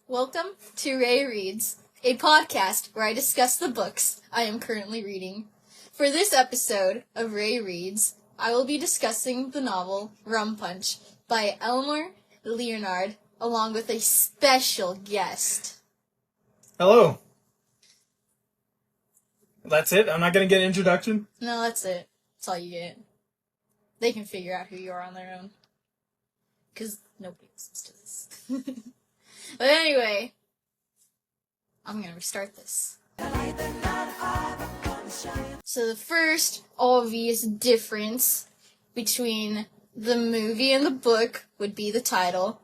Welcome to Ray Reads, a podcast where I discuss the books I am currently reading. For this episode of Ray Reads, I will be discussing the novel Rum Punch by Elmore Leonard, along with a special guest. Hello. That's it? I'm not going to get an introduction? No, that's it. That's all you get. They can figure out who you are on their own. Because nobody listens to this. But anyway, I'm going to restart this. So the first obvious difference between the movie and the book would be the title.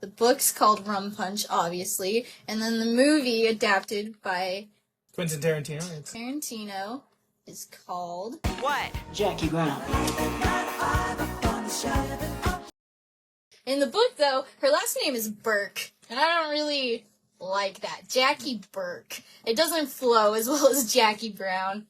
The book's called Rum Punch, obviously, and then the movie adapted by Quentin Tarantino. Tarantino is called... What? Jackie Brown. In the book, though, her last name is Burke, and I don't really like that. Jackie Burke. It doesn't flow as well as Jackie Brown.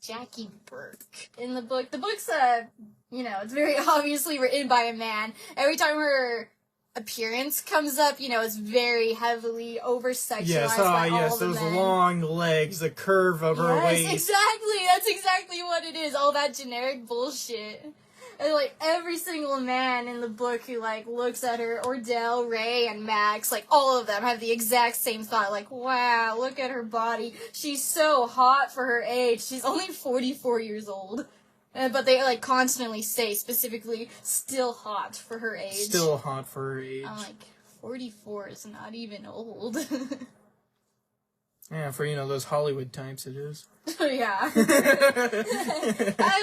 Jackie Burke. In the book's, it's very obviously written by a man. Every time her appearance comes up, it's very heavily over-sexualized by all the those men. long legs, the curve of her waist. Yes, exactly. That's exactly what it is. All that generic bullshit. And, every single man in the book who, looks at her, Ordell, Ray, and Max, all of them have the exact same thought. Wow, look at her body. She's so hot for her age. She's only 44 years old. But they, constantly say, specifically, still hot for her age. Still hot for her age. I'm 44 is not even old. Yeah, for, those Hollywood types it is. Yeah. I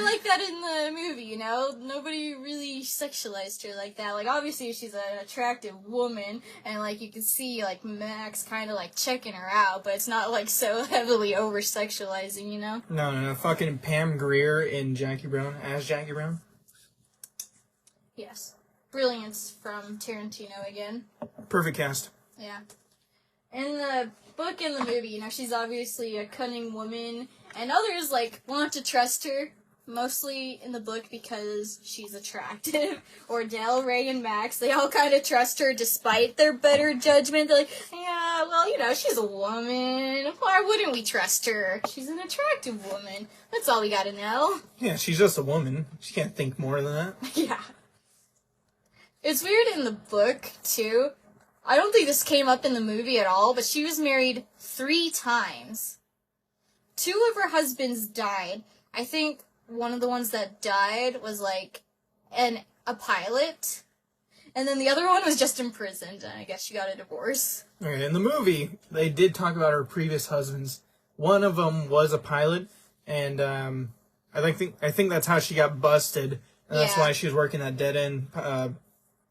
like that in the movie, Nobody really sexualized her like that. Obviously she's an attractive woman, and, you can see, Max kind of, checking her out, but it's not, so heavily over-sexualizing, No. Fucking Pam Grier in Jackie Brown, as Jackie Brown. Yes. Brilliance from Tarantino again. Perfect cast. Yeah. In the book and the movie, she's obviously a cunning woman, and others, want to trust her, mostly in the book because she's attractive. Ordell, Ray, and Max, they all kind of trust her despite their better judgment. They're yeah, well, she's a woman. Why wouldn't we trust her? She's an attractive woman. That's all we gotta know. Yeah, she's just a woman. She can't think more than that. Yeah. It's weird in the book, too. I don't think this came up in the movie at all, but she was married 3 times. 2 of her husbands died. I think one of the ones that died was, a pilot. And then the other one was just imprisoned, and I guess she got a divorce. Okay, in the movie, they did talk about her previous husbands. One of them was a pilot, and I think that's how she got busted. And that's why she was working that dead-end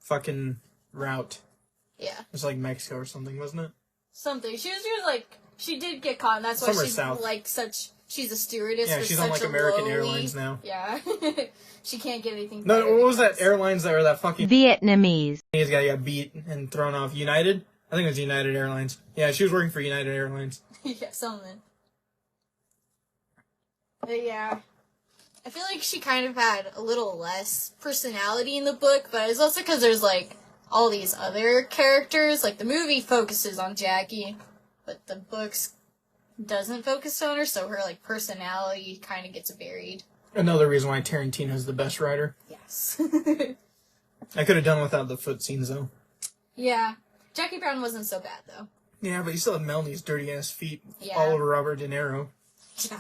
fucking route. Yeah. It was Mexico or something, wasn't it? Something. She did get caught, and that's why Somewhere she's south. She's a stewardess for she's such on a American lowly... Airlines now. Yeah. She can't get anything No, better what was that because- airlines that were that fucking Vietnamese. guy got beat and thrown off? United? I think it was United Airlines. Yeah, she was working for United Airlines. Yeah, something. But yeah. I feel like she kind of had a little less personality in the book, but it's also because there's, all these other characters. The movie focuses on Jackie, but the books doesn't focus on her, so her, personality kind of gets buried. Another reason why Tarantino's the best writer. Yes. I could have done without the foot scenes, though. Yeah. Jackie Brown wasn't so bad, though. Yeah, but you still have Melanie's dirty-ass feet Yeah. all over Robert De Niro. Yeah.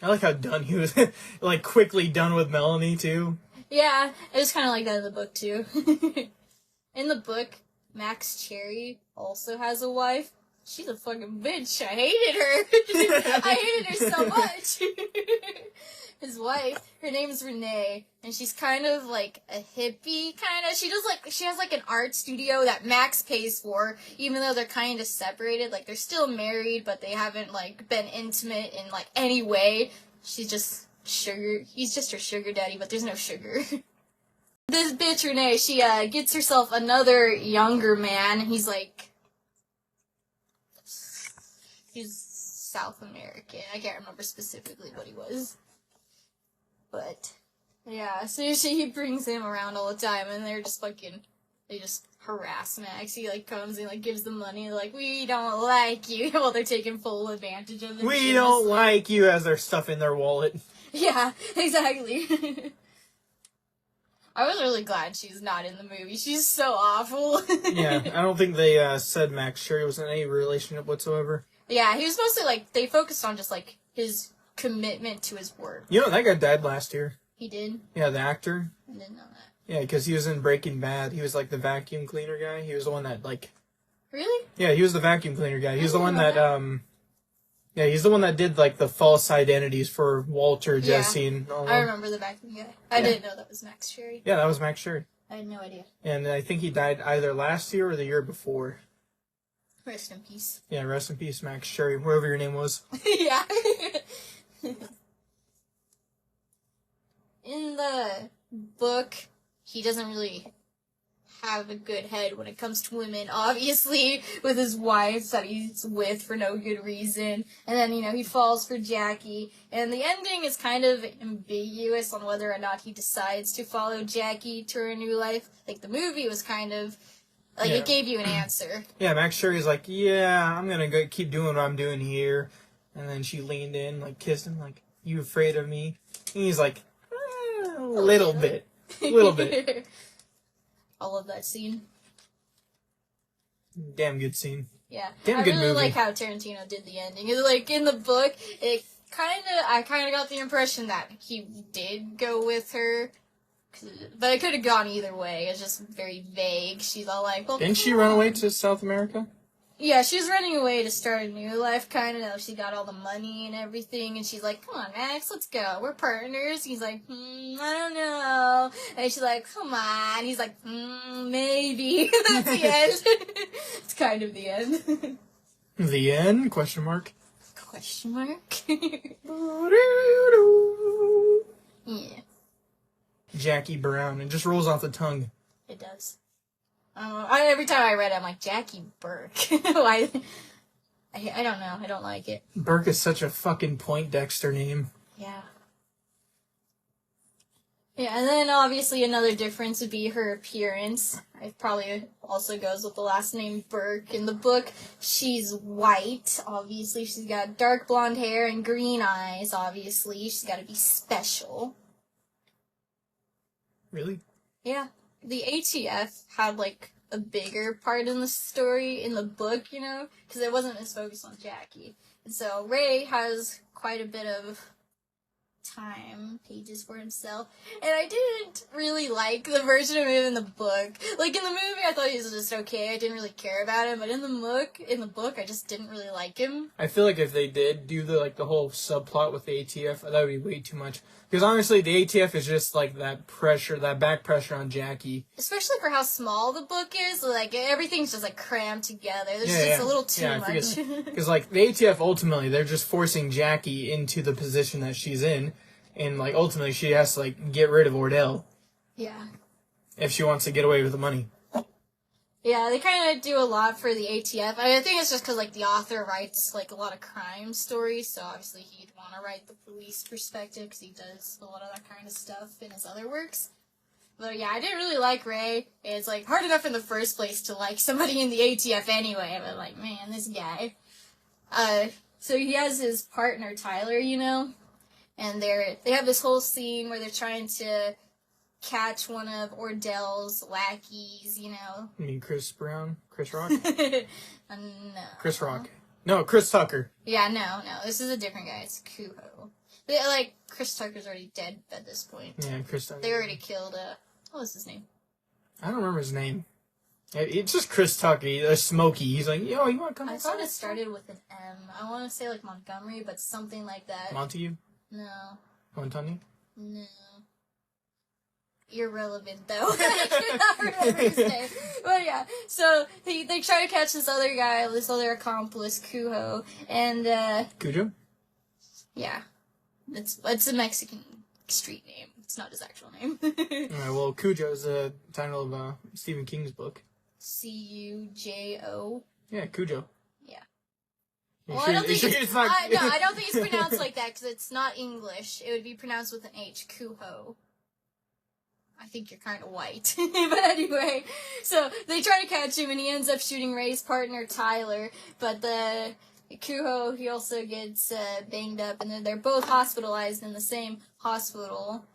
I like how done he was, quickly done with Melanie, too. Yeah, it was kind of like that in the book, too. In the book, Max Cherry also has a wife. She's a fucking bitch. I hated her. I hated her so much. His wife, her name's Renee, and she's kind of a hippie, kind of. She has an art studio that Max pays for, even though they're kind of separated. They're still married, but they haven't, been intimate in, any way. She's just he's just her sugar daddy, but there's no sugar. This bitch, Renee, she, gets herself another younger man. He's South American. I can't remember specifically what he was. But, yeah, so he brings him around all the time, and they're they just harass Max. He, like, comes and, like, gives them money, like, we don't like you, while they're taking full advantage of it. We don't like you, as they're stuffing their wallet. Yeah, exactly. I was really glad she's not in the movie. She's so awful. Yeah, I don't think they said Max Sherry was in any relationship whatsoever. Yeah, he was mostly, like, they focused on just, like, his commitment to his work. You know, that guy died last year. He did? Yeah, the actor. I didn't know that. Yeah, because he was in Breaking Bad. He was, like, the vacuum cleaner guy. He was the one that, like... Really? Yeah, he was the vacuum cleaner guy. He was the one that, Yeah, he's the one that did, like, the false identities for Walter, Jesse, and all that. I remember the vacuum guy. I didn't know that was Max Sherry. Yeah, that was Max Sherry. I had no idea. And I think he died either last year or the year before. Rest in peace. Yeah, rest in peace, Max Sherry, whoever your name was. Yeah. In the book, he doesn't really have a good head when it comes to women, obviously, with his wife that he's with for no good reason. And then, you know, he falls for Jackie. And the ending is kind of ambiguous on whether or not he decides to follow Jackie to her new life. Like, the movie was kind of... Like, Yeah. it gave you an answer. Yeah, Max Sherry's like, yeah, I'm gonna go keep doing what I'm doing here. And then she leaned in, like, kissed him, like, you afraid of me? And he's like, a little bit. A little bit. I love that scene. Damn good scene. Yeah. Damn I good really movie. like how Tarantino did the ending. It's like, in the book, I kind of got the impression that he did go with her. But it could have gone either way. It's just very vague. She's all like, well, Didn't she run away to South America? Yeah, she was running away to start a new life, kind of. She got all the money and everything, and she's like, come on, Max, let's go. We're partners. He's like, I don't know. And she's like, come on. He's like, maybe. That's the end. It's kind of the end. The end? Question mark. Question mark? Yeah, Jackie Brown. It just rolls off the tongue. it does. Every time I read it, I'm like, Jackie Burke. Why? I don't know. I don't like it. Burke is such a fucking Poindexter name. Yeah. Yeah, and then obviously another difference would be her appearance. It probably also goes with the last name Burke. In the book, she's white, obviously. She's got dark blonde hair and green eyes, obviously. She's got to be special. Really? Yeah. The ATF had, like, a bigger part in the story in the book, you know? Because it wasn't as focused on Jackie. And so Ray has quite a bit of pages for himself, and I didn't really like the version of him in the book. Like, in the movie, I thought he was just okay. I didn't really care about him, but in the book, I just didn't really like him. I feel like if they did do the whole subplot with the ATF, that would be way too much. Because honestly, the ATF is just like that pressure, that back pressure on Jackie. Especially for how small the book is, like, everything's just, like, crammed together. There's just a little too much. Because, like, the ATF, ultimately, they're just forcing Jackie into the position that she's in. And, like, ultimately, she has to, like, get rid of Ordell. Yeah. If she wants to get away with the money. Yeah, they kind of do a lot for the ATF. I think it's just because, like, the author writes, like, a lot of crime stories, so obviously he'd want to write the police perspective, because he does a lot of that kind of stuff in his other works. But yeah, I didn't really like Ray. It's, like, hard enough in the first place to like somebody in the ATF anyway, but, like, man, this guy. So he has his partner, Tyler, you know? And they have this whole scene where they're trying to catch one of Ordell's lackeys, you know. You mean Chris Brown? Chris Rock? No. Chris Rock. No, Chris Tucker. Yeah, no. This is a different guy. It's Kuho. Like, Chris Tucker's already dead at this point. Yeah, Chris Tucker. They already killed, what was his name? I don't remember his name. It's just Chris Tucker, Smokey. He's like, yo, you want to come I outside? thought it started with an M. I want to say, like, Montgomery, but something like that. Montague? No. Montani? No. Irrelevant, though. I cannot remember his name. But yeah, so they try to catch this other guy, this other accomplice, Kuho, and, Cujo? yeah. It's a Mexican street name. It's not his actual name. Alright, well, Cujo is the title of Stephen King's book. Cujo. Yeah, Cujo. Yeah. You Well, sure- I don't think you sure it's, not... I don't think it's pronounced like that because it's not English. It would be pronounced with an H. Kuho. I think you're kind of white. But anyway, so they try to catch him, and he ends up shooting Ray's partner, Tyler. But the Kuho, he also gets banged up, and then they're both hospitalized in the same hospital.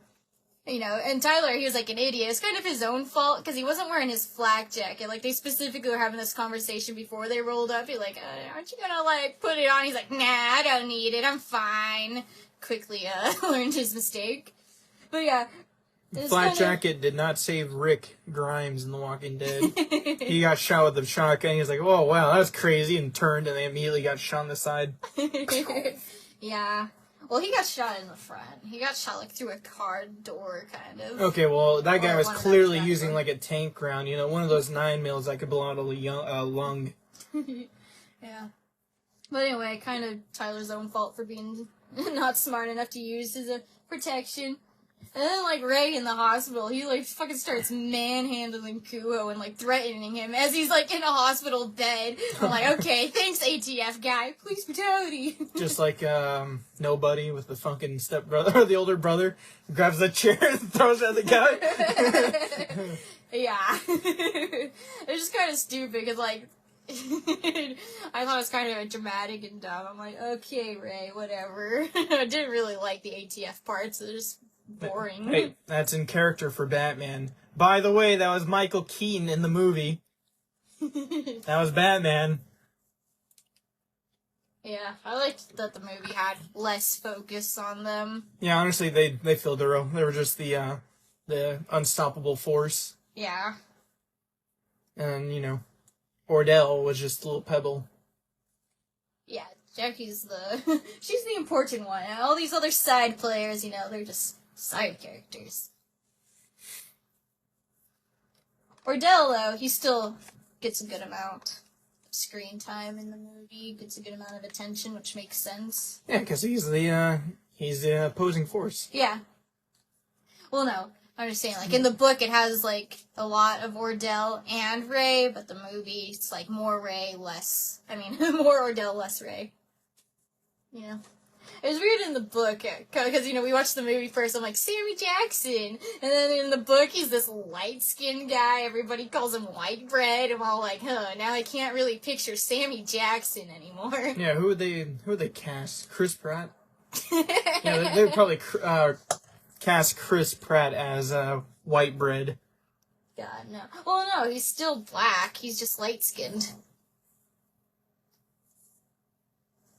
You know, and Tyler, he was like an idiot. It's kind of his own fault, because he wasn't wearing his flak jacket. Like, they specifically were having this conversation before they rolled up. He's like, aren't you gonna, like, put it on? He's like, nah, I don't need it. I'm fine. Quickly, learned his mistake. But yeah. Flak jacket did not save Rick Grimes in The Walking Dead. He got shot with the shotgun. He was like, "Oh wow, that's crazy," and turned, and they immediately got shot on the side. Yeah. Well, he got shot in the front. He got shot like through a car door, kind of. Okay, well that guy was clearly using like a tank round. You know, one of those 9mm that could blow out a lung. Yeah. But anyway, kind of Tyler's own fault for being not smart enough to use his protection. And then, like, Ray in the hospital, he, like, fucking starts manhandling Kuho and, like, threatening him as he's, like, in a hospital bed. I'm like, okay, thanks, ATF guy. Police brutality. Just like, Nobody with the fucking stepbrother, or the older brother, grabs the chair and throws it at the guy. Yeah. It's just kind of stupid, because, like, I thought it was kind of dramatic and dumb. I'm like, okay, Ray, whatever. I didn't really like the ATF parts. They're just boring. Hey, that's in character for Batman. By the way, that was Michael Keaton in the movie. That was Batman. Yeah, I liked that the movie had less focus on them. Yeah, honestly, they filled their role. They were just the unstoppable force. Yeah. And, you know, Ordell was just a little pebble. Yeah, Jackie's she's the important one. And all these other side players, you know, they're just side characters. Ordell, though, he still gets a good amount of screen time in the movie, gets a good amount of attention, which makes sense. Yeah, because he's the opposing force. Yeah. Well, no, I'm just saying, like, in the book it has, like, a lot of Ordell and Ray, but the movie, it's, like, more Ray, less, more Ordell, less Ray. You know? It was weird in the book, because, you know, we watched the movie first, I'm like, Sammy Jackson! And then in the book, he's this light-skinned guy, everybody calls him White Bread, I'm all like, now I can't really picture Sammy Jackson anymore. Yeah, who would they cast? Chris Pratt? Yeah, they would probably cast Chris Pratt as White Bread. God, no. Well, no, he's still black, he's just light-skinned.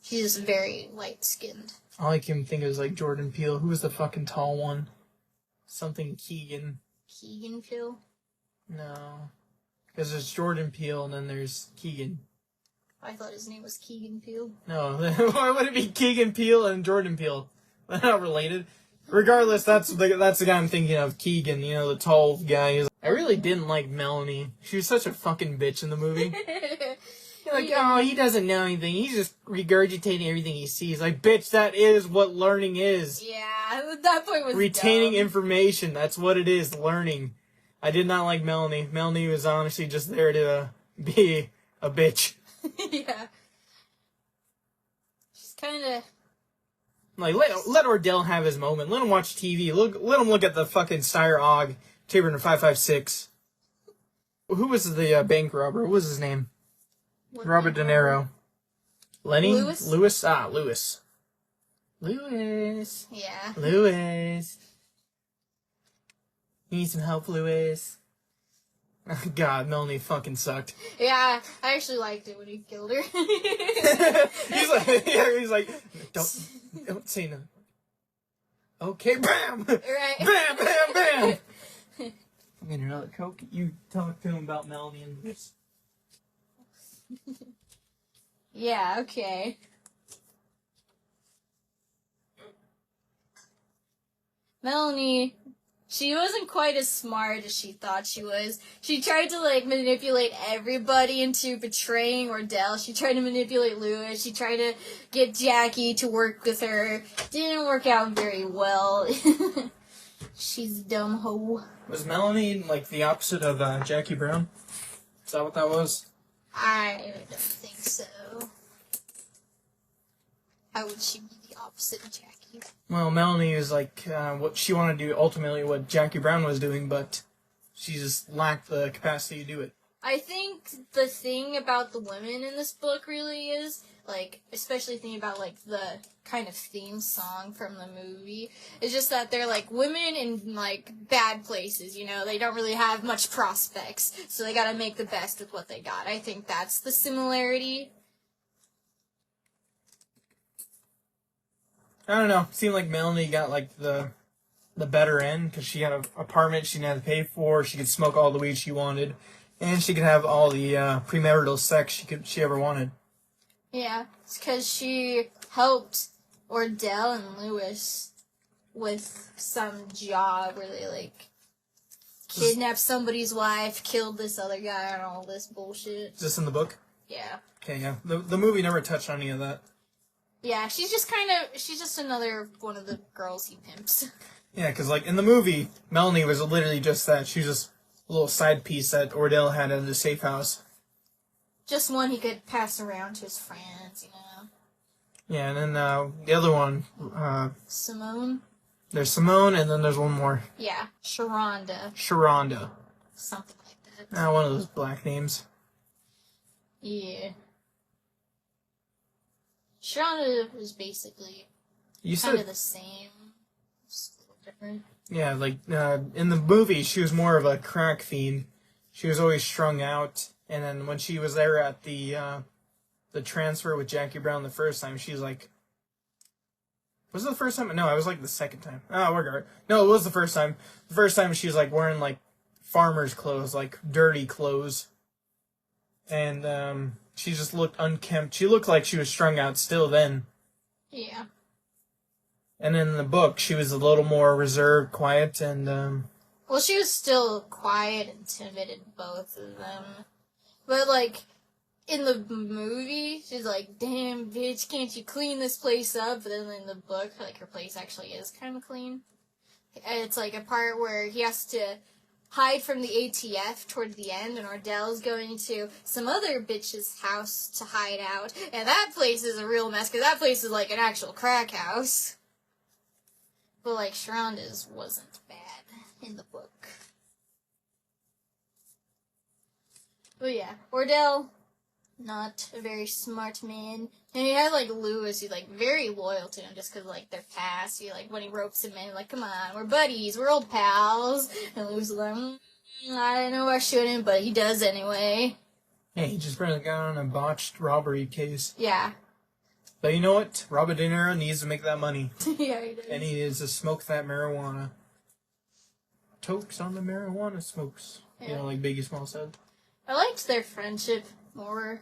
He's very light-skinned. All I can think of is, like, Jordan Peele. Who was the fucking tall one? Something Keegan. Keegan Peele? No. Because there's Jordan Peele, and then there's Keegan. I thought his name was Keegan Peele. No, why would it be Keegan Peele and Jordan Peele? They're not related. Regardless, that's the guy I'm thinking of, Keegan, you know, the tall guy. I really didn't like Melanie. She was such a fucking bitch in the movie. Like, oh, he doesn't know anything. He's just regurgitating everything he sees. Like, bitch, that is what learning is. Yeah, that point was retaining dumb. Information. That's what it is, learning. I did not like Melanie. Melanie was honestly just there to be a bitch. Yeah. She's kind of... Like, let Ordell have his moment. Let him watch TV. Let him look at the fucking Sire Og, Taborn 556. Who was the bank robber? What was his name? Robert De Niro. Lenny? Lewis? Lewis. Lewis. Yeah. Lewis. You need some help, Lewis? God, Melanie fucking sucked. Yeah, I actually liked it when he killed her. he's like, don't say no. Okay, bam! Right. Bam, bam, bam! I'm getting another Coke. You talk to him about Melanie and this. Yeah, okay. Melanie, she wasn't quite as smart as she thought she was. She tried to, like, manipulate everybody into betraying Ordell. She tried to manipulate Lewis. She tried to get Jackie to work with her. Didn't work out very well. She's a dumb hoe. Was Melanie, like, the opposite of Jackie Brown? Is that what that was? I don't think so. How would she be the opposite of Jackie? Well, Melanie is like what she wanted to do, ultimately what Jackie Brown was doing, but she just lacked the capacity to do it. I think the thing about the women in this book really is, like, especially thinking about, like, the kind of theme song from the movie, is just that they're, like, women in, like, bad places, you know? They don't really have much prospects, so they gotta make the best with what they got. I think that's the similarity. I don't know. Seemed like Melanie got, like, the better end, because she had an apartment she didn't have to pay for, she could smoke all the weed she wanted, and she could have all the premarital sex she ever wanted. Yeah, it's because she helped Ordell and Lewis with some job where they, like, kidnapped somebody's wife, killed this other guy, and all this bullshit. Is this in the book? Yeah. Okay, yeah. The movie never touched on any of that. Yeah, she's just another one of the girls he pimps. Yeah, because, like, in the movie, Melanie was literally just that. She was just a little side piece that Ordell had in the safe house. Just one he could pass around to his friends, you know. Yeah, and then the other one, Simone? there's Simone, and then there's one more. Yeah, Sharonda. Sharonda. Something like that. One of those black names. Yeah. Sharonda was basically You kind of said, the same. Just a little different. yeah, like, in the movie, she was more of a crack fiend. She was always strung out, and then when she was there at the transfer with Jackie Brown the first time, she's like, was it the first time? No, it was like the second time. No, it was the first time. The first time she was like wearing like farmer's clothes, like dirty clothes. And she just looked unkempt. She looked like she was strung out still then. Yeah. And in the book, she was a little more reserved, quiet, and Well, she was still quiet and timid in both of them. But, like, in the movie, she's like, damn, bitch, can't you clean this place up? But then in the book, like, her place actually is kind of clean. And it's, like, a part where he has to hide from the ATF toward the end, and Ordell's going to some other bitch's house to hide out. And that place is a real mess, because that place is, like, an actual crack house. But, like, Sharonda's wasn't bad in the book. But yeah, Ordell, not a very smart man. And he had, like, Lewis, who's, like, very loyal to him just because, like, their past. He, like, when he ropes him in, like, come on, we're buddies, we're old pals. And Lewis is like, I know I shouldn't, but he does anyway. yeah, he just really got on a botched robbery case. Yeah. But you know what? Robert De Niro needs to make that money. Yeah, he does. And he needs to smoke that marijuana. Tokes on the marijuana smokes. Yeah. You know, like Biggie Small said. I liked their friendship more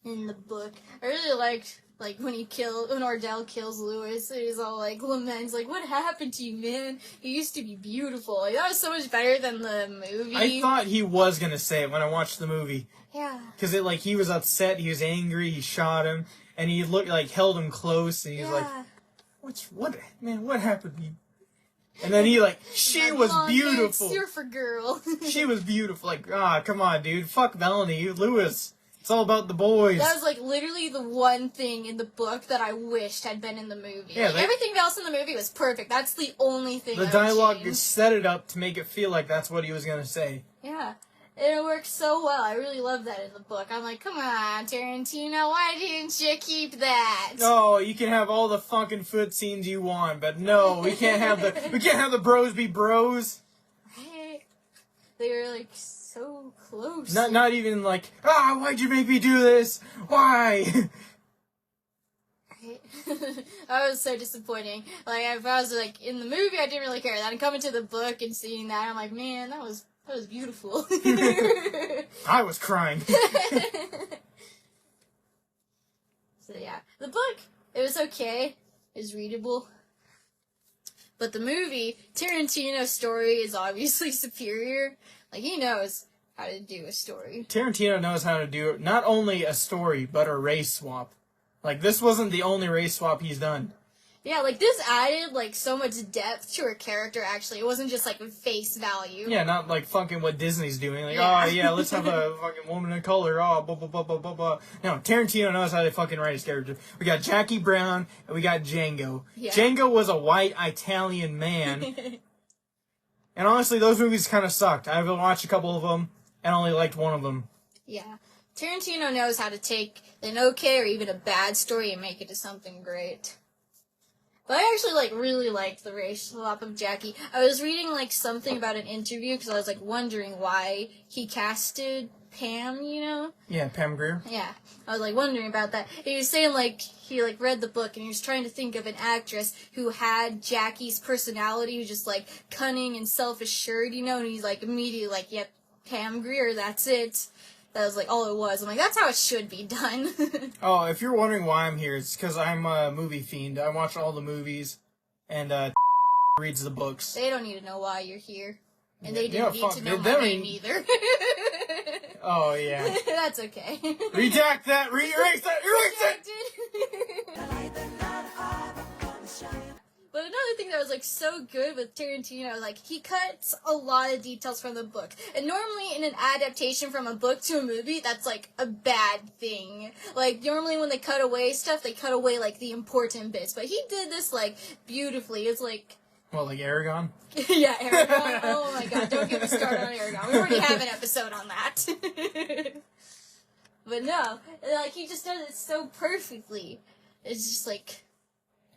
in the book. I really liked, like, when Ordell kills Lewis, and he's all, like, laments, like, what happened to you, man? You used to be beautiful. Like, that was so much better than the movie. I thought he was gonna say it when I watched the movie. Yeah. Because he was upset, he was angry, he shot him, and he looked like held him close, and he was like, what happened to you? And then he like, she was beautiful. Surfer girl. She was beautiful. Like, come on, dude. Fuck Melanie, Lewis. It's all about the boys. That was, like, literally the one thing in the book that I wished had been in the movie. Yeah, like, everything else in the movie was perfect. That's the only thing the I dialogue would change. set it up to make it feel like that's what he was gonna say. Yeah. And it works so well. I really love that in the book. I'm like, come on, Tarantino, why didn't you keep that? No, you can have all the fucking foot scenes you want, but no, we can't have the bros be bros. Right? They were, like, so close. Not even like, why'd you make me do this? Why? Right? That was so disappointing. Like, if I was, like, in the movie, I didn't really care. Then coming to the book and seeing that, I'm like, man, that was beautiful. I was crying. So yeah, the book, it was okay. It was readable. But the movie, Tarantino's story is obviously superior. Like, he knows how to do a story. Tarantino knows how to do not only a story, but a race swap. Like, this wasn't the only race swap he's done. Yeah, like, this added, like, so much depth to her character, actually. It wasn't just, like, face value. Yeah, not like fucking what Disney's doing. Like, Yeah. oh yeah, let's have a fucking woman of color. Oh, blah, blah, blah, blah, blah, blah. No, Tarantino knows how to fucking write his character. We got Jackie Brown, and we got Django. Yeah. Django was a white Italian man. And honestly, those movies kind of sucked. I've watched a couple of them, and only liked one of them. Yeah. Tarantino knows how to take an okay or even a bad story and make it to something great. But I actually, like, really liked the racial swap of Jackie. I was reading, like, something about an interview, because I was, like, wondering why he casted Pam, you know? Yeah, Pam Grier. Yeah. I was, like, wondering about that. He was saying, like, he, like, read the book, and he was trying to think of an actress who had Jackie's personality, who's just, like, cunning and self-assured, you know? And he's, like, immediately, like, yep, Pam Grier, that's it. That was, like, all it was. I'm like, that's how it should be done. Oh, if you're wondering why I'm here, it's because I'm a movie fiend. I watch all the movies, and reads the books. They don't need to know why you're here. And they Yeah, didn't need fuck, to know they my don't name even- either. Oh, yeah. That's okay. Redact that! Erase that! Erase it! But another thing that was, like, so good with Tarantino, like, he cuts a lot of details from the book. And normally in an adaptation from a book to a movie, that's, like, a bad thing. Like, normally when they cut away stuff, they cut away, like, the important bits. But he did this, like, beautifully. It's, like... Well, like Aragon? Yeah, Aragon. Oh my god, don't get me started on Aragon. We already have an episode on that. But no, like, he just does it so perfectly. It's just, like...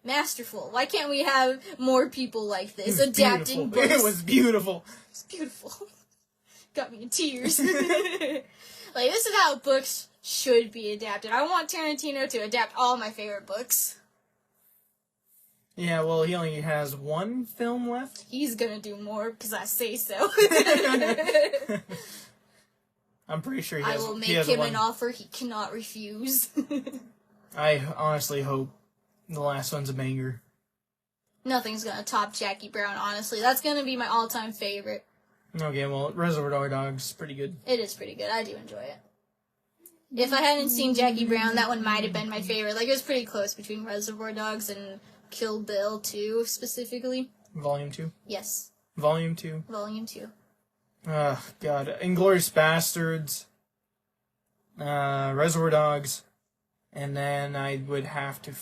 masterful. Why can't we have more people like this adapting beautiful. books? It was beautiful. It's beautiful. Got me in tears. Like, this is how books should be adapted. I want Tarantino to adapt all my favorite books. Yeah, well, he only has one film left. He's gonna do more because I say so. I'm pretty sure he I has. will make he has him one. an offer he cannot refuse. I honestly hope the last one's a banger. Nothing's gonna top Jackie Brown, honestly. That's gonna be my all-time favorite. Okay, well, Reservoir Dogs pretty good. It is pretty good. I do enjoy it. If I hadn't seen Jackie Brown, that one might have been my favorite. Like, it was pretty close between Reservoir Dogs and Kill Bill 2, specifically. Volume 2. Yes, Volume 2. Volume 2. God. Inglourious Bastards. Reservoir Dogs. And then I would have to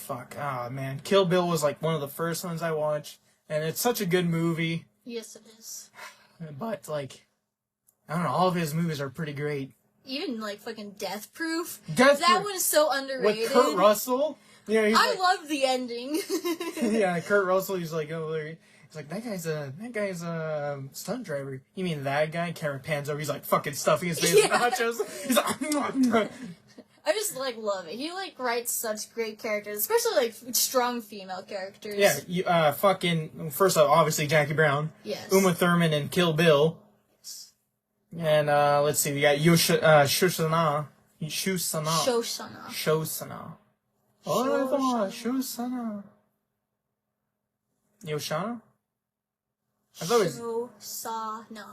man. Kill Bill was like one of the first ones I watched. And it's such a good movie. Yes, it is. But, like, I don't know, all of his movies are pretty great. Even, like, fucking Death Proof. Death That Proof. one's so underrated. With Kurt Russell. Yeah, he's I like, love the ending. yeah, Kurt Russell, he's like, over there. He's like, that guy's a stunt driver. You mean that guy? Cameron pans over, he's like fucking stuffing his face with Yeah. nachos. He's like, I just, like, love it. He, like, writes such great characters, especially, like, strong female characters. yeah, first off, obviously Jackie Brown. Yes. Uma Thurman in Kill Bill. And, let's see, we got Shoshana. Shosana. Yoshana? I thought it was... Shosana.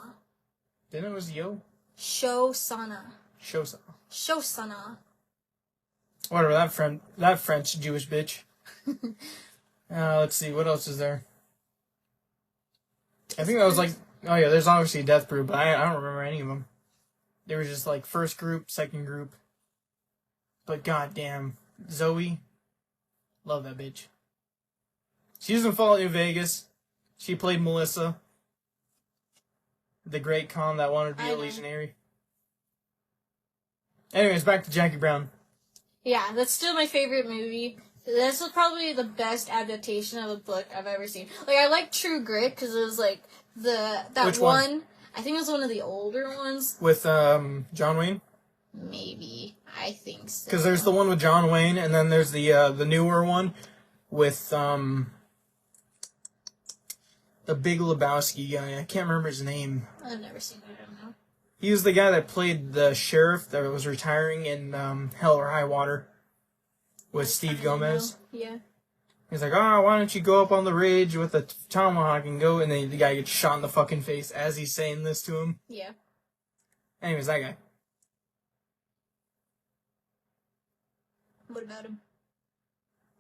Then it was Yo? Shosana. Shosana. Shosana. Whatever, that French Jewish bitch. Let's see, what else is there? I think that was like... Oh yeah, there's obviously Death Proof, but I don't remember any of them. They were just like first group, second group. But goddamn, Zoe, love that bitch. She was in Fallout New Vegas. She played Melissa, the great con that wanted to be a legionary. Anyways, back to Jackie Brown. Yeah, that's still my favorite movie. This is probably the best adaptation of a book I've ever seen. Like, I like True Grit because it was like Which one? I think it was one of the older ones. With John Wayne. Maybe. I think so. Because there's the one with John Wayne, and then there's the newer one with the Big Lebowski guy. I can't remember his name. I've never seen it. I don't know. He was the guy that played the sheriff that was retiring in Hell or High Water with Steve Gomez. Yeah. He's like, why don't you go up on the ridge with a tomahawk and go? And then the guy gets shot in the fucking face as he's saying this to him. Yeah. Anyways, that guy. What about him?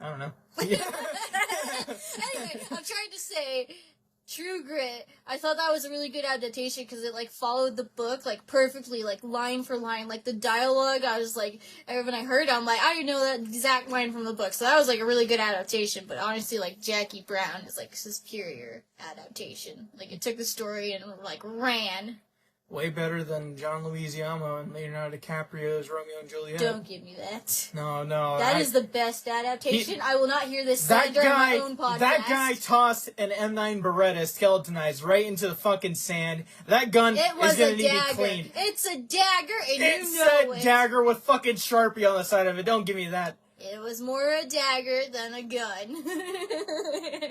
I don't know. Anyway, I'm trying to say, True Grit, I thought that was a really good adaptation because it, like, followed the book, like, perfectly, like, line for line. Like, the dialogue, I was like, when I heard it, I'm like, I know that exact line from the book. So that was, like, a really good adaptation. But honestly, like, Jackie Brown is, like, superior adaptation. Like, it took the story and, like, ran. Way better than John Leguizamo and Leonardo DiCaprio's Romeo and Juliet. Don't give me that. No. That is the best adaptation. I will not hear this slander on my own podcast. That guy tossed an M9 Beretta skeletonized right into the fucking sand. That gun is gonna need to be cleaned. It's a dagger, and it's you know a dagger with fucking Sharpie on the side of it. Don't give me that. It was more a dagger than a gun.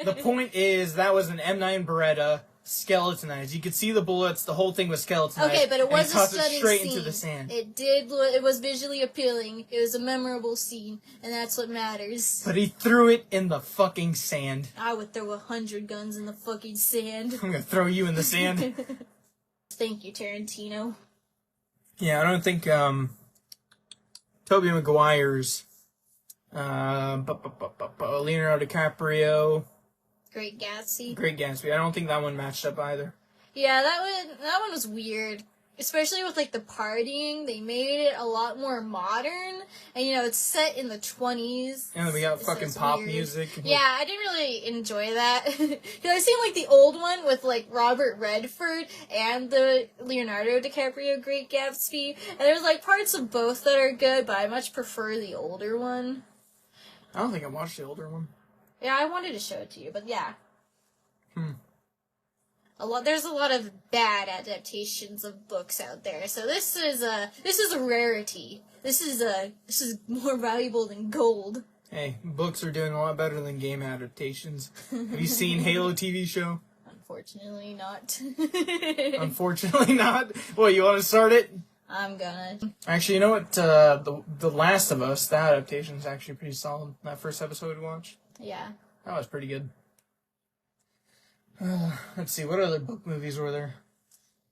The point is, that was an M9 Beretta skeletonized. You could see the bullets. The whole thing was skeletonized. Okay, but it was a stunning straight scene. Into the sand. It was visually appealing. It was a memorable scene, and that's what matters. But he threw it in the fucking sand. I would throw 100 guns in the fucking sand. I'm gonna throw you in the sand. Thank you, Tarantino. Yeah, I don't think Tobey Maguire's Leonardo DiCaprio, Great Gatsby. I don't think that one matched up either. Yeah, that one was weird. Especially with, like, the partying. They made it a lot more modern. And, you know, it's set in the 20s. And then we got fucking pop weird music. Yeah, I didn't really enjoy that. Because I seen, like, the old one with, like, Robert Redford and the Leonardo DiCaprio Great Gatsby. And there's, like, parts of both that are good, but I much prefer the older one. I don't think I watched the older one. Yeah, I wanted to show it to you, but yeah. There's a lot of bad adaptations of books out there, so this is a rarity. This is more valuable than gold. Hey, books are doing a lot better than game adaptations. Have you seen Halo TV show? Unfortunately not. Unfortunately not? What, you want to start it? I'm gonna. Actually, you know what? The Last of Us, the adaptation is actually pretty solid. That first episode we watched. Yeah. That was pretty good. Let's see, what other book movies were there?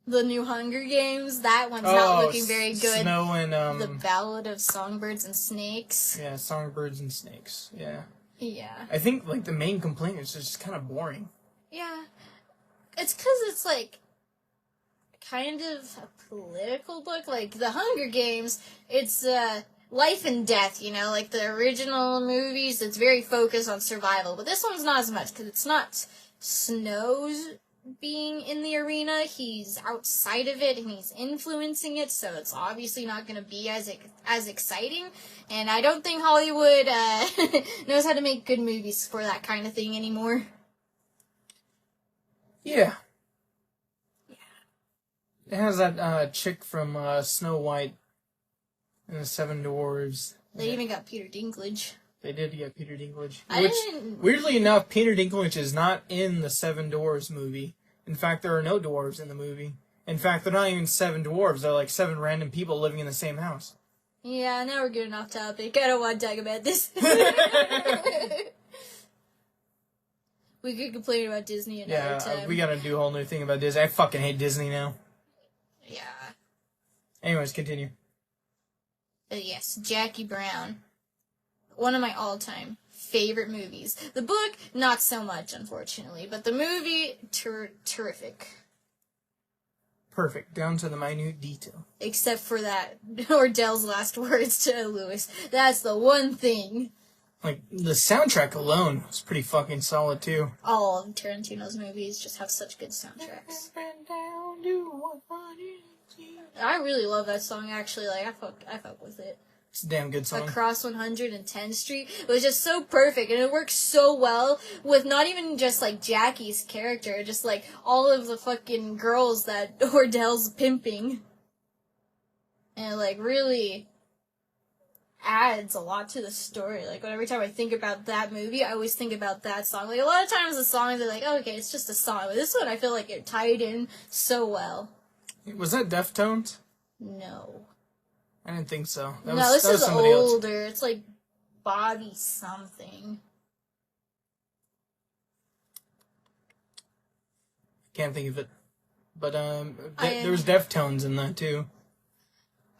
The new Hunger Games, that one's not looking very good. Snow and, The Ballad of Songbirds and Snakes. Yeah, Songbirds and Snakes, yeah. Yeah. I think, like, the main complaint is just kind of boring. Yeah. It's 'cause it's, like, kind of a political book. Like, the Hunger Games, it's, life and death, you know? Like, the original movies, it's very focused on survival. But this one's not as much, 'cause it's not Snow's being in the arena. He's outside of it and he's influencing it, so it's obviously not going to be as exciting. And I don't think Hollywood knows how to make good movies for that kind of thing anymore. Yeah. It has that chick from Snow White and the Seven Dwarves. They even got Peter Dinklage. They did get Peter Dinklage. Didn't... Weirdly enough, Peter Dinklage is not in the Seven Dwarves movie. In fact, there are no dwarves in the movie. In fact, they're not even 7 dwarves. They're like 7 random people living in the same house. Yeah, now we're getting off topic. I don't want to talk about this. We could complain about Disney another time. Yeah, we gotta do a whole new thing about Disney. I fucking hate Disney now. Yeah. Anyways, continue. Yes, Jackie Brown. One of my all-time favorite movies. The book, not so much, unfortunately, but the movie, terrific. Perfect, down to the minute detail. Except for that, Ordell's last words to Lewis. That's the one thing. Like, the soundtrack alone was pretty fucking solid, too. All of Tarantino's movies just have such good soundtracks. I really love that song, actually. Like, I fuck with it. It's a damn good song. Across 110th Street. It was just so perfect, and it works so well with not even just, like, Jackie's character, just, like, all of the fucking girls that Ordell's pimping. And it, like, really adds a lot to the story. Like, every time I think about that movie, I always think about that song. Like, a lot of times the songs are like, oh, okay, it's just a song. But this one, I feel like it tied in so well. Was that Deftones? No. I didn't think so. This is older. Else. It's like Bobby something. Can't think of it. But there was Deftones in that too.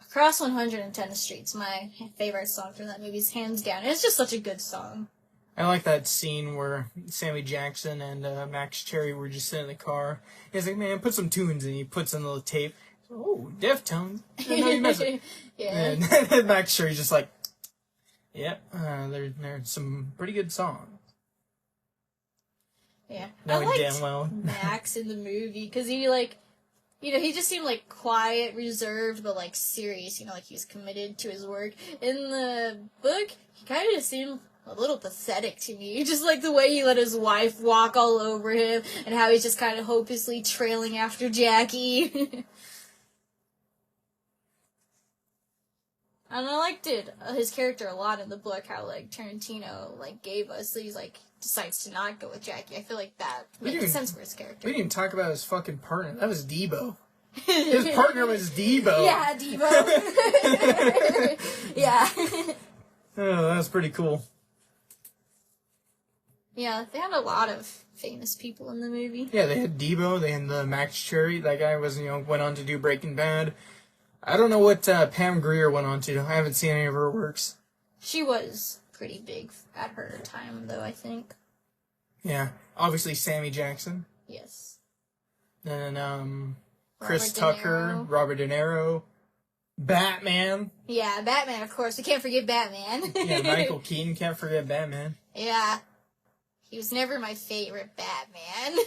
Across 110th Street's my favorite song from that movie, hands down. It's just such a good song. I like that scene where Sammy Jackson and Max Cherry were just sitting in the car. He's like, man, put some tunes in. He puts in the tape. Oh, Deftones. No, you miss it. Yeah. And Max Cherry's just like, yep, there's some pretty good songs. Yeah. Knowing I damn liked well. Max in the movie, because he, like, you know, he just seemed, like, quiet, reserved, but, like, serious, you know, like he was committed to his work. In the book, he kind of just seemed a little pathetic to me. Just, like, the way he let his wife walk all over him, and how he's just kind of hopelessly trailing after Jackie. And I liked his character a lot in the book, how, like, Tarantino, like, gave us, he's, like, decides to not go with Jackie. I feel like that makes sense for his character. We didn't even talk about his fucking partner. That was Debo. His partner was Debo. Yeah, Debo. Yeah. Oh, that was pretty cool. Yeah, they had a lot of famous people in the movie. Yeah, they had Debo, they had the Max Cherry. That guy went on to do Breaking Bad. I don't know what Pam Grier went on to. I haven't seen any of her works. She was pretty big at her time, though, I think. Yeah, obviously Sammy Jackson. Yes. Then Chris Robert De Tucker, Niro. Robert De Niro, Batman. Yeah, Batman, of course. We can't forget Batman. Yeah, Michael Keaton, can't forget Batman. Yeah. He was never my favorite Batman.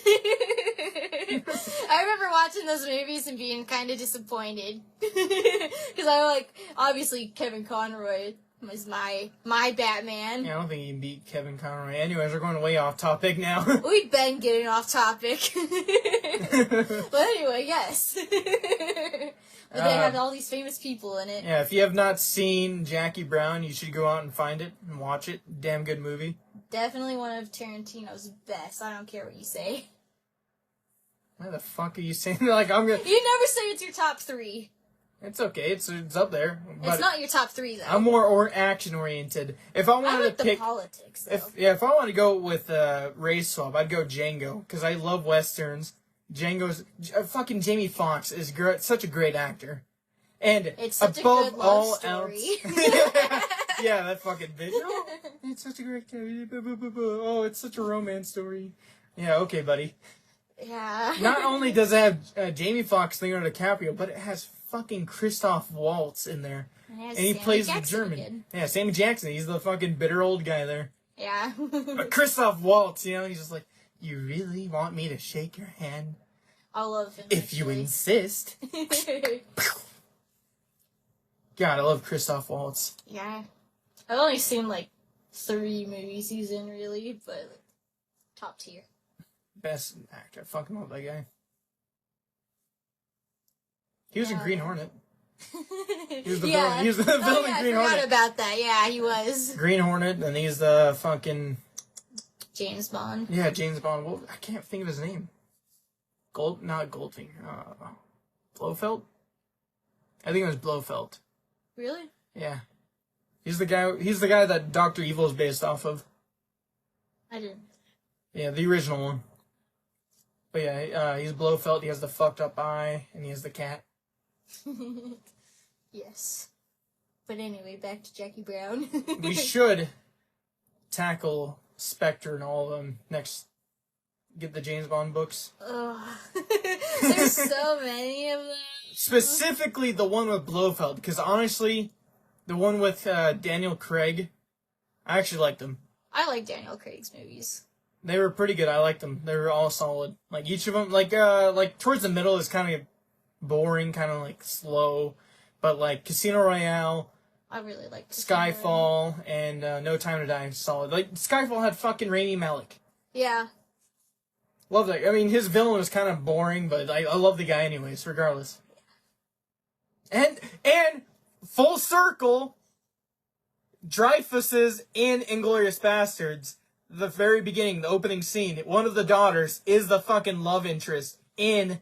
I remember watching those movies and being kind of disappointed. Because obviously Kevin Conroy was my Batman. Yeah, I don't think he can beat Kevin Conroy. Anyways, we're going way off topic now. We've been getting off topic. But anyway, yes. But they had all these famous people in it. Yeah, if you have not seen Jackie Brown, you should go out and find it and watch it. Damn good movie. Definitely one of Tarantino's best. I don't care what you say. Why the fuck are you saying like I'm gonna? You never say it's your top 3. It's okay. It's up there. But It's not your top 3 though. I'm more action oriented. If I I wanted like to the pick, politics though. if I want to go with race swap, I'd go Django because I love westerns. Django's fucking Jamie Foxx is such a great actor, and It's such above a good love all story. else, yeah, that fucking bitch. Oh, it's such a great story. Oh, it's such a romance story. Yeah, okay, buddy. Yeah. Not only does it have Jamie Foxx, Leonardo DiCaprio, but it has fucking Christoph Waltz in there. And And he Sammy plays Jackson the German. again. Yeah, Sammy Jackson. He's the fucking bitter old guy there. Yeah. But Christoph Waltz, he's just like, you really want me to shake your hand? I love him. If you actually. insist. God, I love Christoph Waltz. Yeah. I've only seen 3 movies he's in, really, but top tier. Best actor. I fucking love that guy. He was in Green Hornet. He was the villain. He was the villain in Green I forgot Hornet. about that. Yeah, he was. Green Hornet, and he's the fucking... James Bond. Yeah, James Bond. Well, I can't think of his name. Not Goldfinger. Blofeld? I think it was Blofeld. Really? Yeah. He's the guy that Dr. Evil is based off of. I didn't. Yeah, the original one. But yeah, he's Blofeld, he has the fucked up eye, and he has the cat. Yes. But anyway, back to Jackie Brown. We should tackle Spectre and all of them next. Get the James Bond books. Ugh. There's so many of them. Specifically the one with Blofeld, because honestly, the one with Daniel Craig, I actually liked them. I like Daniel Craig's movies. They were pretty good. I liked them. They were all solid. Like each of them, like towards the middle is kind of boring, kind of slow, but Casino Royale, I really like Skyfall, and No Time to Die is solid. Skyfall had fucking Rami Malek. Yeah. Love that. I mean, his villain was kind of boring, but I love the guy anyways, regardless. And full circle, Dreyfus is in Inglourious Bastards. The very beginning, the opening scene, one of the daughters is the fucking love interest in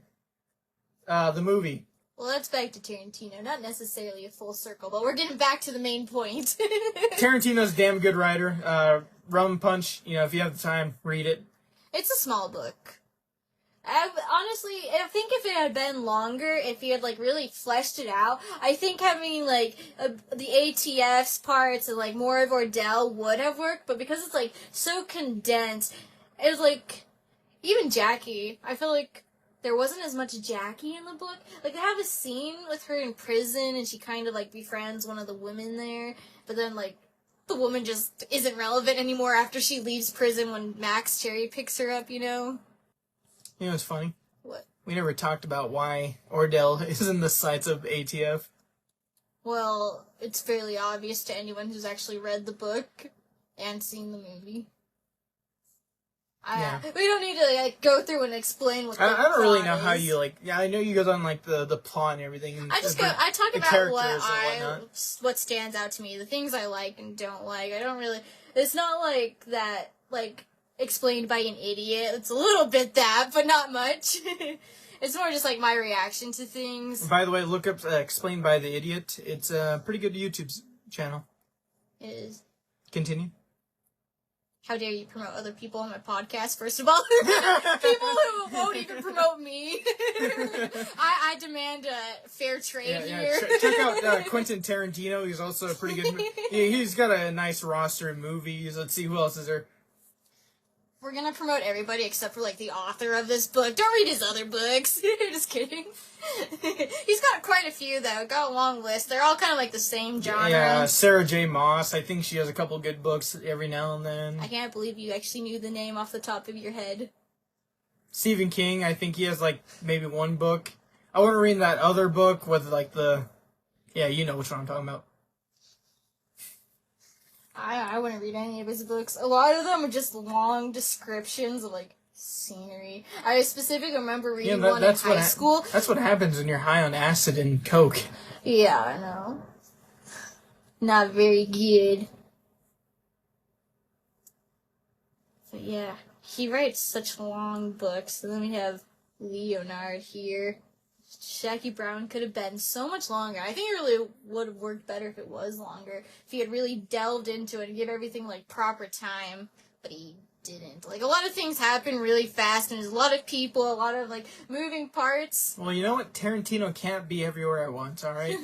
the movie. Well, that's back to Tarantino. Not necessarily a full circle, but we're getting back to the main point. Tarantino's a damn good writer. Rum Punch, if you have the time, read it. It's a small book. Honestly, I think if it had been longer, if he had, like, really fleshed it out, I think having, like, the ATF's parts and, like, more of Ordell would have worked, but because it's, like, so condensed, it was, like, even Jackie, I feel like there wasn't as much Jackie in the book. Like, they have a scene with her in prison, and she kind of, like, befriends one of the women there, but then, like, the woman just isn't relevant anymore after she leaves prison when Max Cherry picks her up, you know? You know what's funny? What? We never talked about why Ordell is in the sights of ATF. Well, it's fairly obvious to anyone who's actually read the book and seen the movie. We don't need to, like, go through and explain what the I don't really know plot how is. you, like... Yeah, I know you go on, like, the plot and everything. And I talk the about characters and what stands out to me, the things I like and don't like. I don't really... It's not like that, like, explained by an idiot. It's a little bit that, but not much. It's more just, like, my reaction to things. By the way, look up Explained by the Idiot. It's a pretty good YouTube channel. It is. Continue. How dare you promote other people on my podcast, first of all? People who won't even promote me. I demand a fair trade here. Check out Quentin Tarantino. He's also a pretty good... He's got a nice roster of movies. Let's see, who else is there? We're gonna promote everybody except for, like, the author of this book. Don't read his other books. Just kidding. He's got quite a few, though. Got a long list. They're all kind of, like, the same genre. Yeah, Sarah J. Maas. I think she has a couple good books every now and then. I can't believe you actually knew the name off the top of your head. Stephen King, I think he has, like, maybe one book. I want to read that other book with, like, the... Yeah, you know which one I'm talking about. I wouldn't read any of his books. A lot of them are just long descriptions of, like, scenery. I specifically remember reading one in high school. That's what happens when you're high on acid and coke. Yeah, I know. Not very good. But yeah, he writes such long books. And then we have Leonard here. Jackie Brown could have been so much longer. I think it really would have worked better if it was longer. If he had really delved into it and give everything, like, proper time. But he didn't. Like, a lot of things happen really fast, and there's a lot of people, a lot of, like, moving parts. Well, you know what? Tarantino can't be everywhere at once, alright?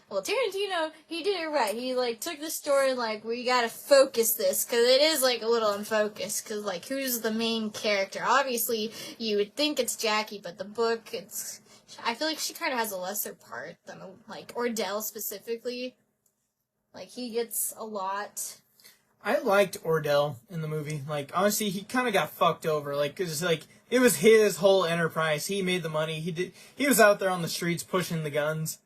Well, Tarantino, he did it right. He, like, took the story and, like, we gotta focus this, because it is, like, a little unfocused, because, like, who's the main character? Obviously, you would think it's Jackie, but the book, I feel like she kind of has a lesser part than, like, Ordell specifically. Like, he gets a lot. I liked Ordell in the movie. Like, honestly, he kind of got fucked over. Like, 'cause, like, it was his whole enterprise. He made the money. He was out there on the streets pushing the guns.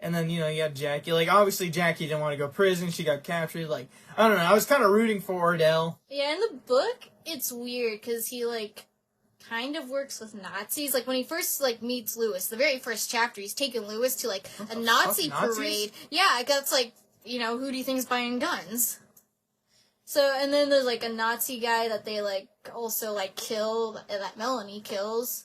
And then, you know, you had Jackie. Like, obviously, Jackie didn't want to go to prison. She got captured. Like, I don't know. I was kind of rooting for Ordell. Yeah, in the book, it's weird, because he, like, kind of works with Nazis. Like, when he first, like, meets Lewis, the very first chapter, he's taking Lewis to, like, a Nazi parade. Yeah, that's, like, you know, who do you think is buying guns? So, and then there's, like, a Nazi guy that they, like, also, like, kill, that Melanie kills.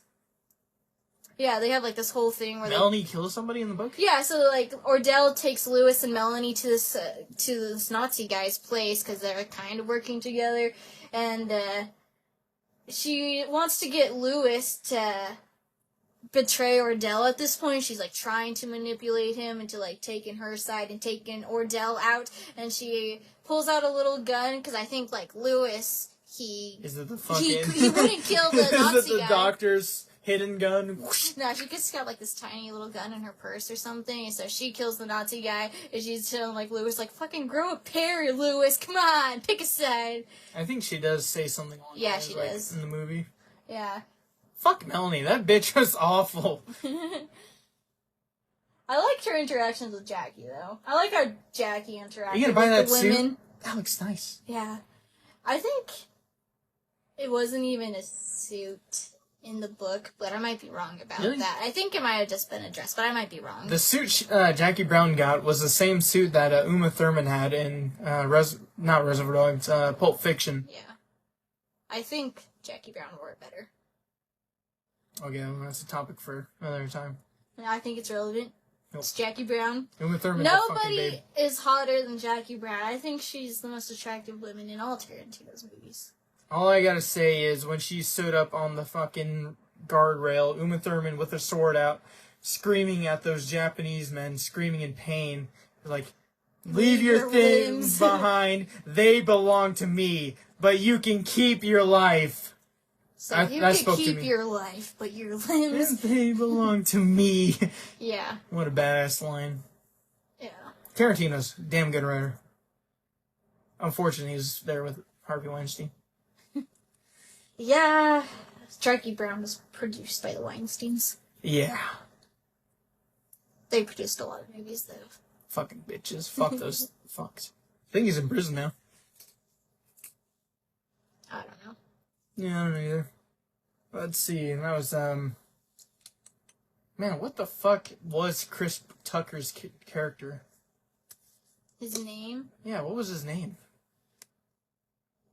Yeah, they have, like, this whole thing where Melanie kills somebody in the book? Yeah, so, like, Ordell takes Lewis and Melanie to this Nazi guy's place, because they're kind of working together, and, she wants to get Lewis to betray Ordell at this point. She's, like, trying to manipulate him into, like, taking her side and taking Ordell out, and she pulls out a little gun, because I think, like, Lewis, he wouldn't kill the Nazi Is it the guy. Doctor's hidden gun? No, she just got, like, this tiny little gun in her purse or something, and so she kills the Nazi guy, and she's telling, like, Lewis, like, fucking grow a pair, Lewis, come on, pick a side. I think she does say something along Yeah, those she lines, does. in the movie. Yeah. Fuck Melanie, that bitch was awful. I liked her interactions with Jackie, though. I like how Jackie interacted Are you gonna buy that with the women. suit? That looks nice. Yeah. I think it wasn't even a suit in the book, but I might be wrong about that. I think it might have just been a dress, but I might be wrong. The suit Jackie Brown got was the same suit that Uma Thurman had in not Reservoir Dogs, Pulp Fiction. Yeah. I think Jackie Brown wore it better. Okay, well, that's a topic for another time. Yeah, I think it's relevant. Nope. It's Jackie Brown. Uma Thurman's a fucking Nobody babe. is hotter than Jackie Brown. I think she's the most attractive woman in all Tarantino's movies. All I gotta say is when she stood up on the fucking guardrail, Uma Thurman with her sword out, screaming at those Japanese men, screaming in pain, like, leave your things behind. They belong to me, but you can keep your life. So you can keep your life, but your limbs... They belong to me. Yeah. What a badass line. Yeah. Tarantino's a damn good writer. Unfortunately, he's there with Harvey Weinstein. Yeah. Jackie Brown was produced by the Weinsteins. Yeah. They produced a lot of movies, though. Fucking bitches. Fuck those fucks. I think he's in prison now. I don't know. Yeah, I don't know either. Let's see. That was, man, what the fuck was Chris Tucker's character? His name? Yeah, what was his name?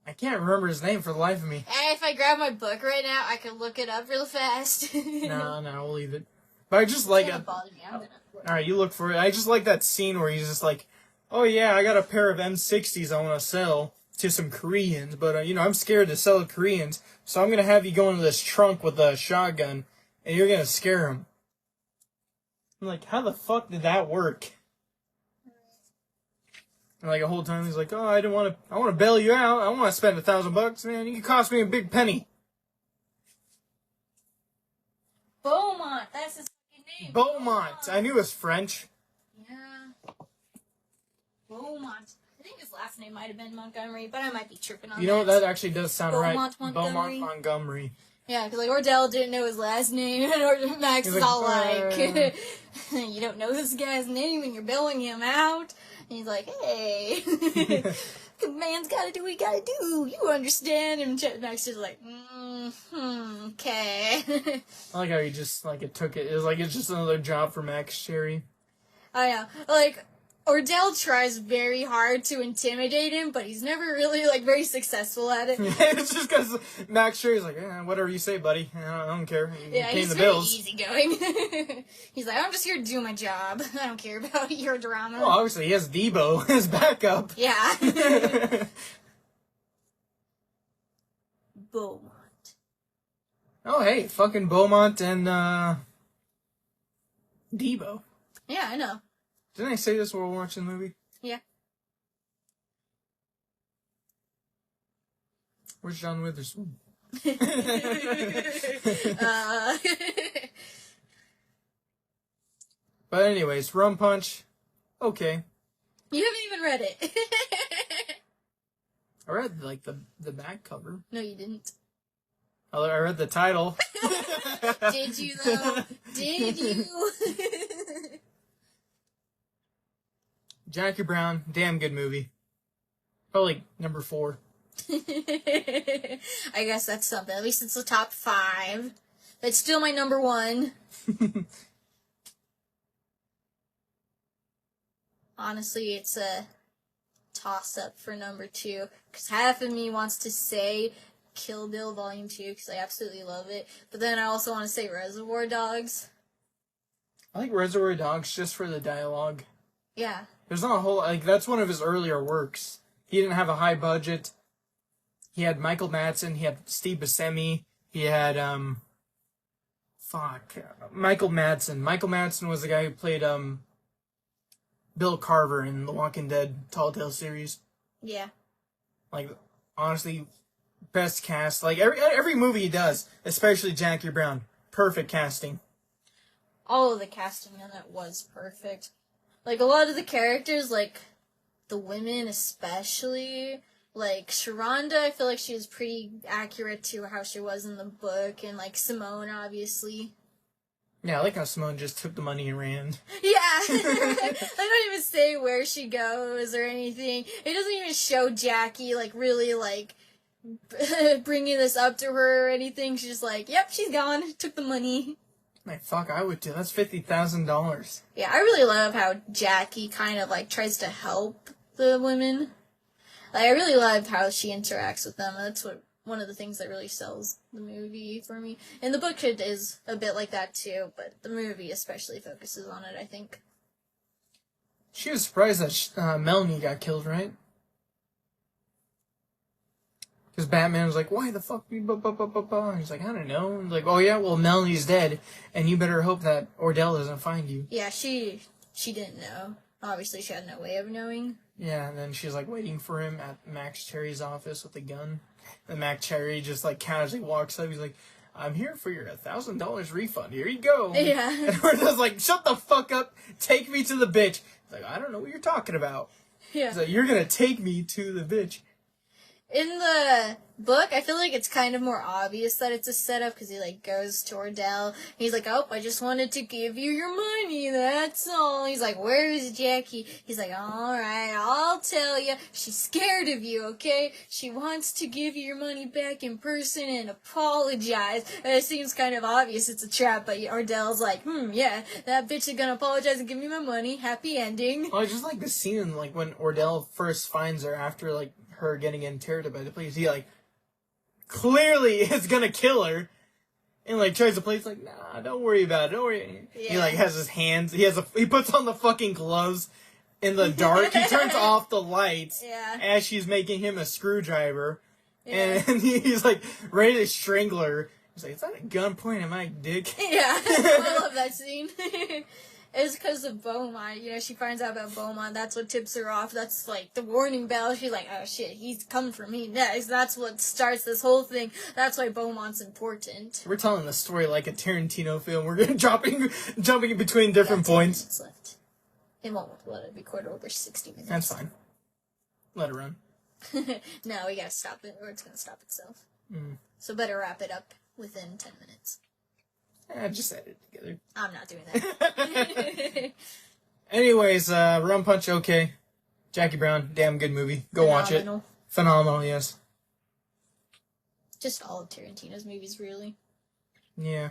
I can't remember his name for the life of me. Hey, if I grab my book right now, I can look it up real fast. No, we'll leave it. But I just like it. Alright, you look for it. I just like that scene where he's just like, oh yeah, I got a pair of M60s I want to sell to some Koreans, but, I'm scared to sell to Koreans, so I'm going to have you go into this trunk with a shotgun, and you're going to scare them. I'm like, how the fuck did that work? And like, the whole time he's like, oh, I want to bail you out. I don't want to spend $1,000, man. You can cost me a big penny. Beaumont, that's his fucking name. Beaumont. I knew it was French. Yeah. Beaumont. I think his last name might have been Montgomery, but I might be tripping on You know what? That actually does sound Beaumont right. Montgomery. Beaumont Montgomery. Yeah, because, like, Ordell didn't know his last name, and Max is all like, you don't know this guy's name, and you're bailing him out. And he's like, hey, man's gotta do what he gotta do. You understand? And Max is like, okay. I like how he just, like, it took it. It was like, it's just another job for Max Cherry. I know. Like, Ordell tries very hard to intimidate him, but he's never really, like, very successful at it. It's just because Max Cherry's like, whatever you say, buddy. I don't care. Yeah, paying he's the very bills. easygoing. He's like, I'm just here to do my job. I don't care about your drama. Well, obviously, he has Debo as backup. Yeah. Beaumont. Oh, hey, fucking Beaumont and, Debo. Yeah, I know. Didn't I say this while watching the movie? Yeah. Where's John Witherspoon? But anyways, Rum Punch. Okay. You haven't even read it. I read, like, the back cover. No, you didn't. I read the title. Did you, though? Did you? Jackie Brown, damn good movie. Probably number 4. I guess that's something. At least it's the top 5. It's still my number 1. Honestly, it's a toss-up for number 2. Because half of me wants to say Kill Bill Volume 2, because I absolutely love it. But then I also want to say Reservoir Dogs. I like Reservoir Dogs just for the dialogue. Yeah. There's not a whole, like, that's one of his earlier works. He didn't have a high budget. He had Michael Madsen, he had Steve Buscemi, he had, Michael Madsen. Michael Madsen was the guy who played, Bill Carver in The Walking Dead Tall Tale series. Yeah. Like, honestly, best cast. Like, every movie he does, especially Jackie Brown, perfect casting. All of the casting in it was perfect. Like, a lot of the characters, like, the women especially, like, Sharonda, I feel like she was pretty accurate to how she was in the book, and, like, Simone, obviously. Yeah, I like how Simone just took the money and ran. Yeah! I don't even say where she goes or anything. It doesn't even show Jackie, like, really, like, bringing this up to her or anything. She's just like, yep, she's gone, took the money. Like, fuck, I would too. That's $50,000. Yeah, I really love how Jackie kind of, like, tries to help the women. Like, I really love how she interacts with them. That's one of the things that really sells the movie for me. And the book is a bit like that, too, but the movie especially focuses on it, I think. She was surprised that Melanie got killed, right? Because Batman was like, why the fuck? And he's like, I don't know. And he's like, oh yeah, well Melanie's dead, and you better hope that Ordell doesn't find you. Yeah, she didn't know. Obviously, she had no way of knowing. Yeah, and then she's like waiting for him at Max Cherry's office with a gun. And Max Cherry just like casually walks up. He's like, I'm here for your $1,000 refund. Here you go. Yeah. And Ordell's like, shut the fuck up. Take me to the bitch. He's like, I don't know what you're talking about. Yeah. He's like, you're gonna take me to the bitch. In the book, I feel like it's kind of more obvious that it's a setup because he like goes to Ordell. He's like, "Oh, I just wanted to give you your money. That's all." He's like, "Where's Jackie?" He's like, "All right, I'll tell you. She's scared of you. Okay? She wants to give you your money back in person and apologize." And it seems kind of obvious it's a trap, but Ordell's like, yeah, that bitch is gonna apologize and give me my money. Happy ending." Well, I just like the scene like when Ordell first finds her after like her getting interrogated by the police. He like clearly is gonna kill her, and like tries to play. It's like, nah, don't worry about it. Don't worry. Yeah. He like has his hands. He puts on the fucking gloves in the dark. He turns off the lights as she's making him a screwdriver, and he's like ready to strangle her. He's like, is that a gun pointing at my dick? Yeah, I love that scene. It's because of Beaumont. You know, she finds out about Beaumont. That's what tips her off. That's, like, the warning bell. She's like, oh, shit, he's coming for me next. That's what starts this whole thing. That's why Beaumont's important. We're telling the story like a Tarantino film. We're jumping in between different points. 10 minutes left. It won't let it record over 60 minutes. That's fine. Let it run. No, we gotta stop it, or it's gonna stop itself. So better wrap it up within 10 minutes. Just edit it together. I'm not doing that. Anyways, Rum Punch, okay. Jackie Brown, damn good movie. Go watch it. Phenomenal, yes. Just all of Tarantino's movies, really. Yeah.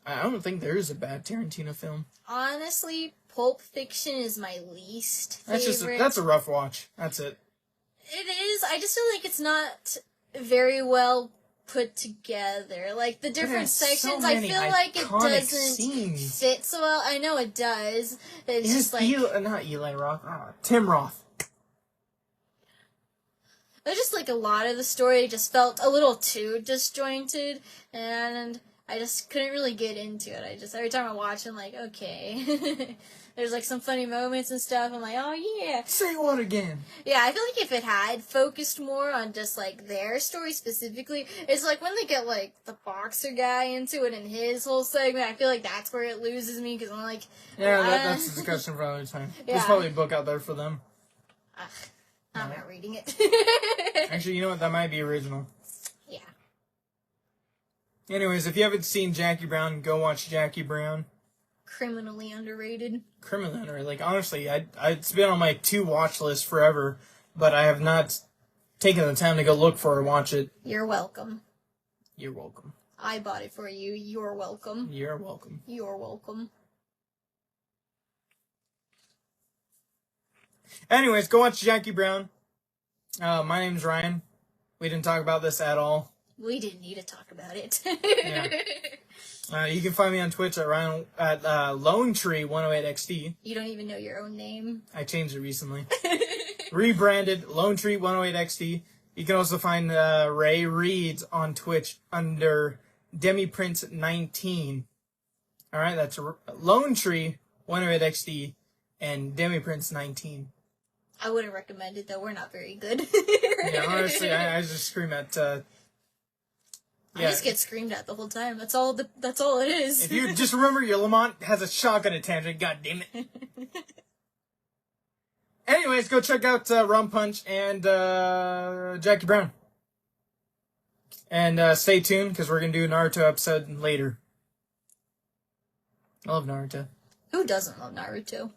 I don't think there is a bad Tarantino film. Honestly, Pulp Fiction is my least favorite. That's a rough watch. That's it. It is. I just feel like it's not very well put together. Like, the different sections, I feel like it doesn't fit so well. I know it does. It's just like... not Eli Roth. Tim Roth. There's just, like, a lot of the story just felt a little too disjointed, and I just couldn't really get into it. Every time I watch it, I'm like, okay. There's, like, some funny moments and stuff. I'm like, oh, yeah. Say what again? Yeah, I feel like if it had focused more on just, like, their story specifically, it's like when they get, like, the boxer guy into it and his whole segment, I feel like that's where it loses me, because I'm like... Yeah, that's a discussion for another time. Yeah. There's probably a book out there for them. I'm not reading it. Actually, you know what? That might be original. Yeah. Anyways, if you haven't seen Jackie Brown, go watch Jackie Brown. Criminally underrated. Criminally underrated. Like, honestly, it's been on my to-watch list forever, but I have not taken the time to go look for or watch it. You're welcome. You're welcome. I bought it for you. You're welcome. You're welcome. You're welcome. Anyways, go watch Jackie Brown. My name's Ryan. We didn't talk about this at all. We didn't need to talk about it. Yeah. You can find me on Twitch at Lone Tree 108XD. You don't even know your own name. I changed it recently. Rebranded Lone Tree 108XD. You can also find Ray Reeds on Twitch under DemiPrince19. Alright, that's Lone Tree 108XD and DemiPrince19. I wouldn't recommend it, though. We're not very good. Yeah, honestly, I just scream at... I just get screamed at the whole time. That's all it is. If you just remember, your Lamont has a shotgun attachment. God damn it. Anyways, go check out Rum Punch and Jackie Brown. And stay tuned, because we're going to do a Naruto episode later. I love Naruto. Who doesn't love Naruto?